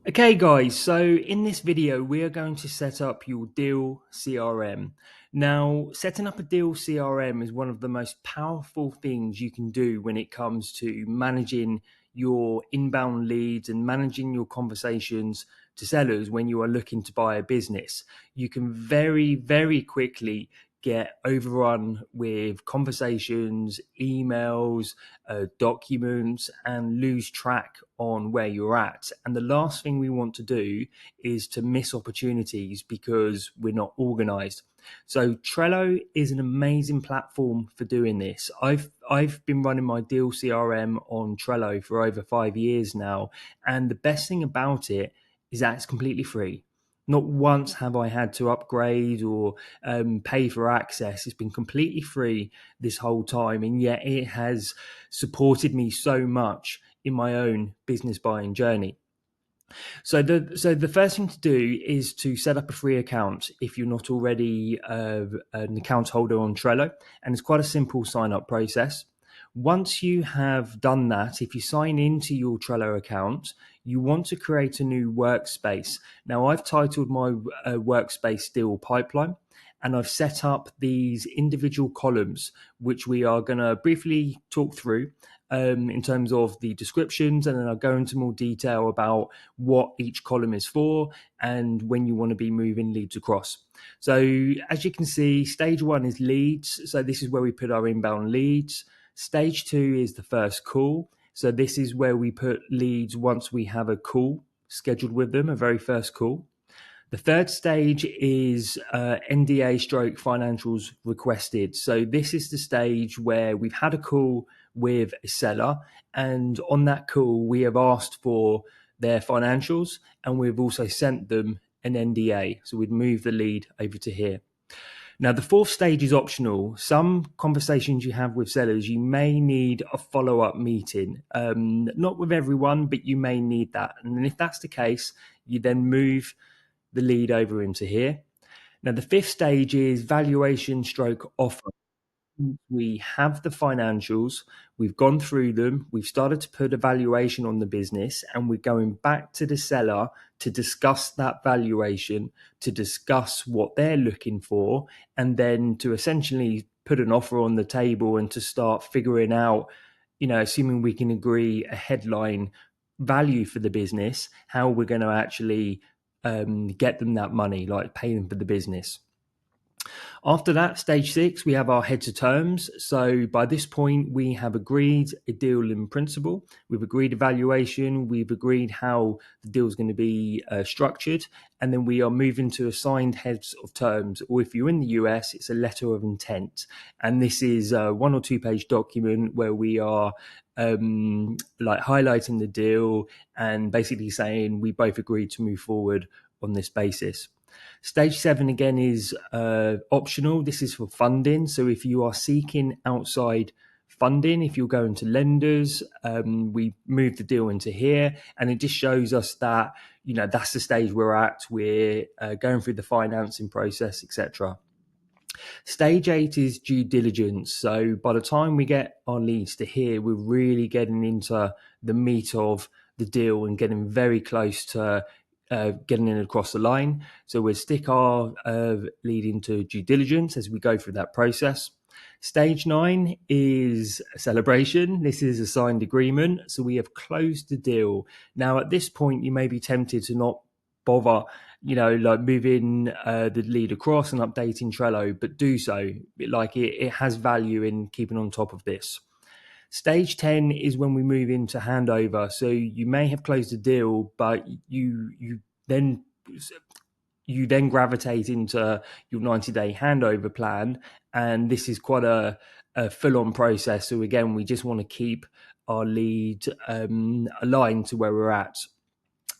Okay guys, so in this video we are going to set up your Deal CRM. Now, setting up a Deal CRM is one of the most powerful things you can do when it comes to managing your inbound leads and managing your conversations to sellers when you are looking to buy a business. You can very quickly get overrun with conversations, emails, documents, and lose track on where you're at. And the last thing we want to do is to miss opportunities because we're not organized. So Trello is an amazing platform for doing this. I've been running my Deal CRM on Trello for over 5 years now, and the best thing about it is that it's completely free. Not once have I had to upgrade or pay for access. It's been completely free this whole time, and yet it has supported me so much in my own business buying journey. So the first thing to do is to set up a free account if you're not already an account holder on Trello, and it's quite a simple sign up process. Once you have done that, if you sign into your Trello account, you want to create a new workspace. Now, I've titled my workspace Deal Pipeline, and I've set up these individual columns, which we are going to briefly talk through in terms of the descriptions, and then I'll go into more detail about what each column is for and when you want to be moving leads across. So as you can see, stage one is leads. So this is where we put our inbound leads. Stage two is the first call. So this is where we put leads once we have a call scheduled with them, a very first call. The third stage is NDA stroke financials requested. So this is the stage where we've had a call with a seller, and on that call we have asked for their financials, and we've also sent them an NDA. So we'd move the lead over to here. Now, the fourth stage is optional. Some conversations you have with sellers, you may need a follow-up meeting. Not with everyone, but you may need that. And if that's the case, you then move the lead over into here. Now, the fifth stage is valuation stroke offer. We have the financials, we've gone through them, we've started to put a valuation on the business, and we're going back to the seller to discuss that valuation, to discuss what they're looking for, and then to essentially put an offer on the table and to start figuring out, assuming we can agree a headline value for the business, how we're going to actually get them that money, like pay them for the business. After that, stage six, we have our heads of terms. So by this point, we have agreed a deal in principle. We've agreed evaluation. We've agreed how the deal is going to be structured. And then we are moving to assigned heads of terms. Or if you're in the US, it's a letter of intent. And this is a 1 or 2 page document where we are like highlighting the deal and basically saying we both agreed to move forward on this basis. Stage seven again is optional. This is for funding. So if you are seeking outside funding, if you're going to lenders, we move the deal into here, and it just shows us that that's the stage we're at. We're going through the financing process, etc. Stage eight is due diligence. So by the time we get our leads to here, we're really getting into the meat of the deal and getting very close to getting it across the line. So we'll stick our lead into due diligence as we go through that process. Stage 9 is a celebration. This is a signed agreement. So we have closed the deal. Now, at this point, you may be tempted to not bother, like moving the lead across and updating Trello, but do so. It has value in keeping on top of this. Stage 10 is when we move into handover. So you may have closed the deal, but you then gravitate into your 90-day handover plan. And this is quite a full-on process. So again, we just want to keep our lead aligned to where we're at.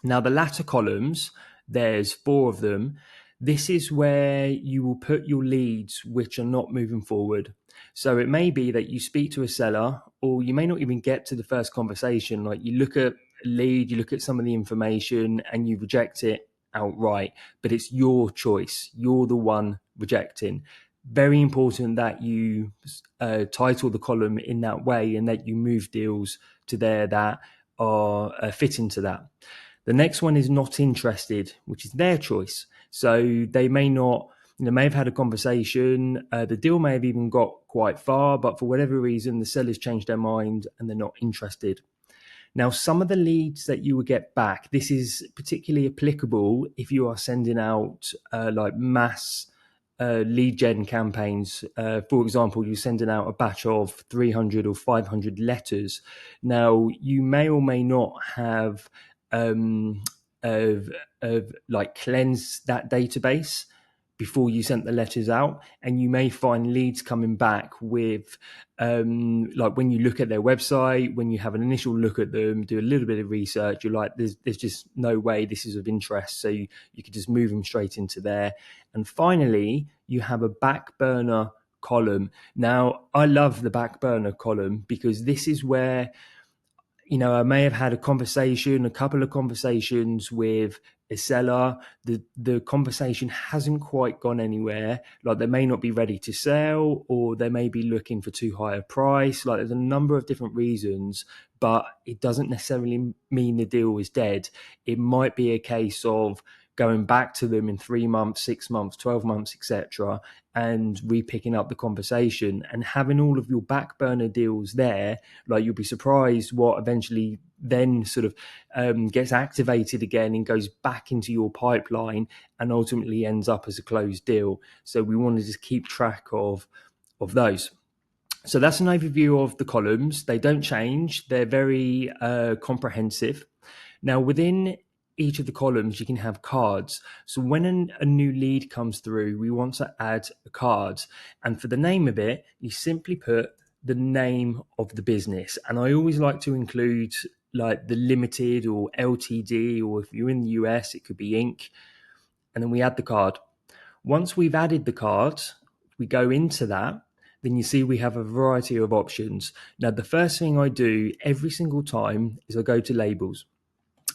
Now, the latter columns, there's 4 of them. This is where you will put your leads which are not moving forward. So it may be that you speak to a seller, or you may not even get to the first conversation. Like, you look at a lead, you look at some of the information, and you reject it outright. But it's your choice. You're the one rejecting. Very important that you title the column in that way, and that you move deals to there that are fit into that. The next one is not interested, which is their choice. So they may not, may have had a conversation. The deal may have even got quite far, but for whatever reason, the sellers changed their mind and they're not interested. Now, some of the leads that you will get back, this is particularly applicable if you are sending out like mass lead gen campaigns. For example, you're sending out a batch of 300 or 500 letters. Now, you may or may not have of, like cleansed that database before you sent the letters out, and you may find leads coming back with like when you look at their website, when you have an initial look at them, do a little bit of research, you're like, there's just no way this is of interest, so you could just move them straight into there. And finally, you have a back burner column. Now, I love the back burner column because this is where, I may have had a couple of conversations with a seller. The conversation hasn't quite gone anywhere. Like they may not be ready to sell, or they may be looking for too high a price. Like there's a number of different reasons, but it doesn't necessarily mean the deal is dead. It might be a case of going back to them in 3 months, 6 months, 12 months, etc., and re-picking up the conversation and having all of your back burner deals there. Like you'll be surprised what eventually then sort of gets activated again and goes back into your pipeline and ultimately ends up as a closed deal. So we want to just keep track of those. So that's an overview of the columns. They don't change. They're very comprehensive. Now, within each of the columns, you can have cards. So when a new lead comes through, we want to add a card. And for the name of it, you simply put the name of the business. And I always like to include like the limited or LTD, or if you're in the US, it could be Inc. And then we add the card. Once we've added the card, we go into that, then you see we have a variety of options. Now, the first thing I do every single time is I go to labels.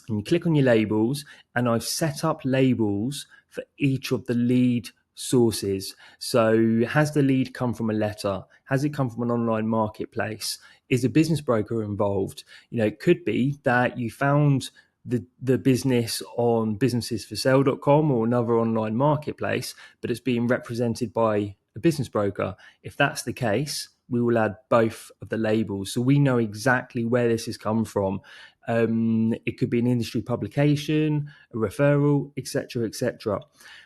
And you click on your labels, and I've set up labels for each of the lead sources. So has the lead come from a letter? Has it come from an online marketplace? Is a business broker involved? It could be that you found the business on businessesforsale.com or another online marketplace, but it's being represented by a business broker. If that's the case, we will add both of the labels so we know exactly where this has come from. It could be an industry publication, a referral, etc., etc.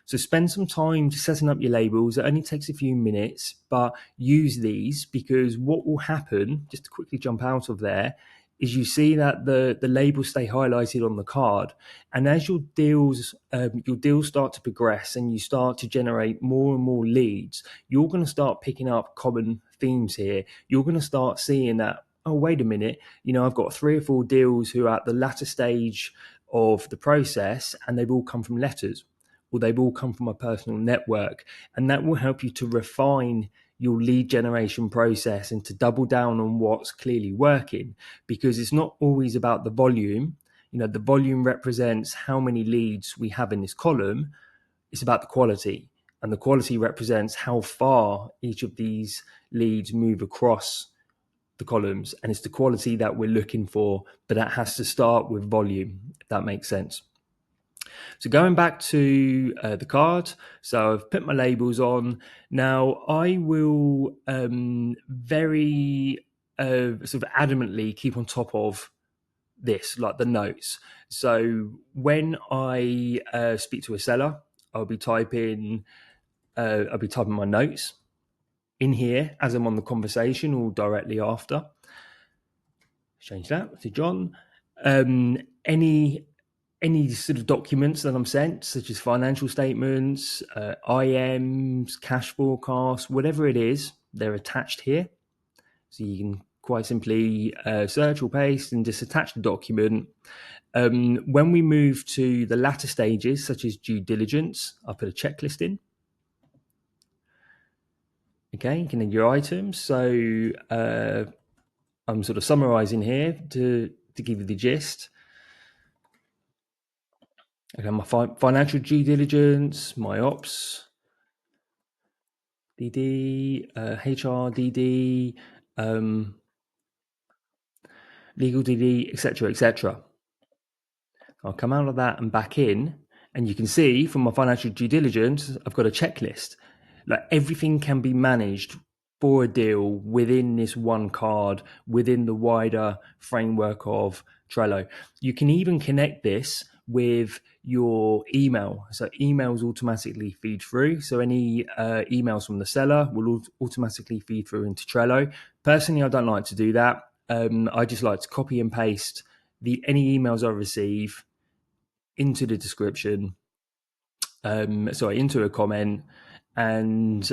So spend some time setting up your labels. It only takes a few minutes, but use these because what will happen, just to quickly jump out of there, is you see that the labels stay highlighted on the card, and as your deals start to progress and you start to generate more and more leads, you're going to start picking up common themes here. You're going to start seeing that, oh, wait a minute, I've got 3 or 4 deals who are at the latter stage of the process and they've all come from letters, or they've all come from a personal network. And that will help you to refine your lead generation process and to double down on what's clearly working, because it's not always about the volume. The volume represents how many leads we have in this column. It's about the quality, and the quality represents how far each of these leads move across the columns, and it's the quality that we're looking for, but that has to start with volume, if that makes sense. So going back to the card, so I've put my labels on. Now I will very sort of adamantly keep on top of this, like the notes. So when I speak to a seller, I'll be typing my notes in here as I'm on the conversation or directly after. Change that to John. Any sort of documents that I'm sent, such as financial statements, IMs, cash forecasts, whatever it is, they're attached here. So you can quite simply search or paste and just attach the document. When we move to the latter stages, such as due diligence, I'll put a checklist in. Okay, you can add your items. So I'm sort of summarizing here to give you the gist. Okay, my financial due diligence, my ops, DD, HR DD, legal DD, etc., etc. I'll come out of that and back in, and you can see from my financial due diligence, I've got a checklist. Like everything can be managed for a deal within this one card, within the wider framework of Trello. You can even connect this with your email. So emails automatically feed through. So any emails from the seller will automatically feed through into Trello. Personally, I don't like to do that. I just like to copy and paste any emails I receive into the description, into a comment, and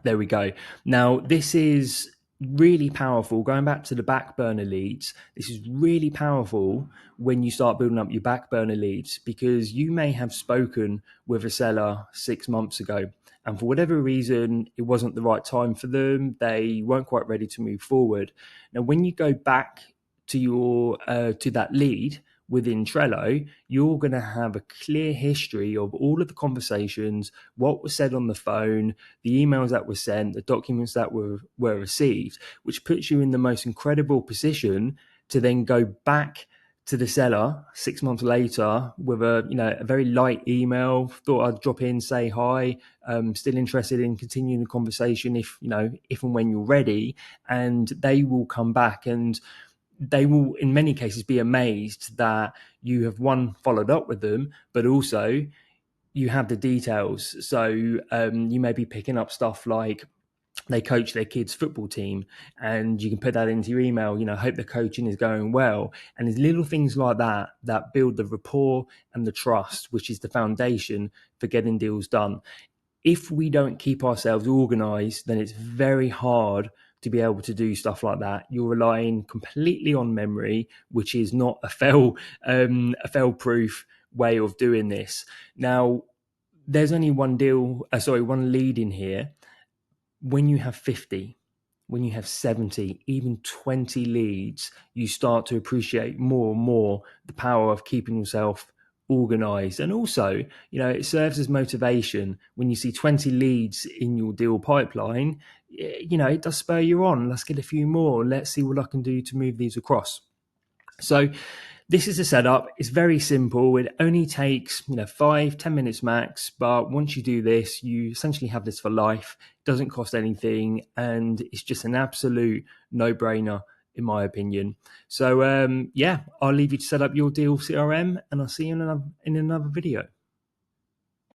there we go. Now, this is really powerful. Going back to the back burner leads, this is really powerful when you start building up your back burner leads, because you may have spoken with a seller 6 months ago, and for whatever reason, it wasn't the right time for them. They weren't quite ready to move forward. Now, when you go back to your to that lead within Trello, you're going to have a clear history of all of the conversations, what was said on the phone, the emails that were sent, the documents that were received, which puts you in the most incredible position to then go back to the seller 6 months later with a very light email. Thought I'd drop in, say hi. Still interested in continuing the conversation if and when you're ready, and they will come back, and they will in many cases be amazed that you have, one, followed up with them, but also you have the details. So you may be picking up stuff like they coach their kids' football team, and you can put that into your email. Hope the coaching is going well. And there's little things like that that build the rapport and the trust, which is the foundation for getting deals done. If we don't keep ourselves organized, then it's very hard to be able to do stuff like that. You're relying completely on memory, which is not a fail proof way of doing this. Now, there's only one lead in here. When you have 50, when you have 70, even 20 leads, you start to appreciate more and more the power of keeping yourself organized. And also, it serves as motivation. When you see 20 leads in your deal pipeline, it does spur you on. Let's get a few more. Let's see what I can do to move these across. So this is a setup. It's very simple. It only takes 5-10 minutes max. But once you do this, you essentially have this for life. It doesn't cost anything, and it's just an absolute no-brainer in my opinion. So I'll leave you to set up your Deal CRM, and I'll see you in another video.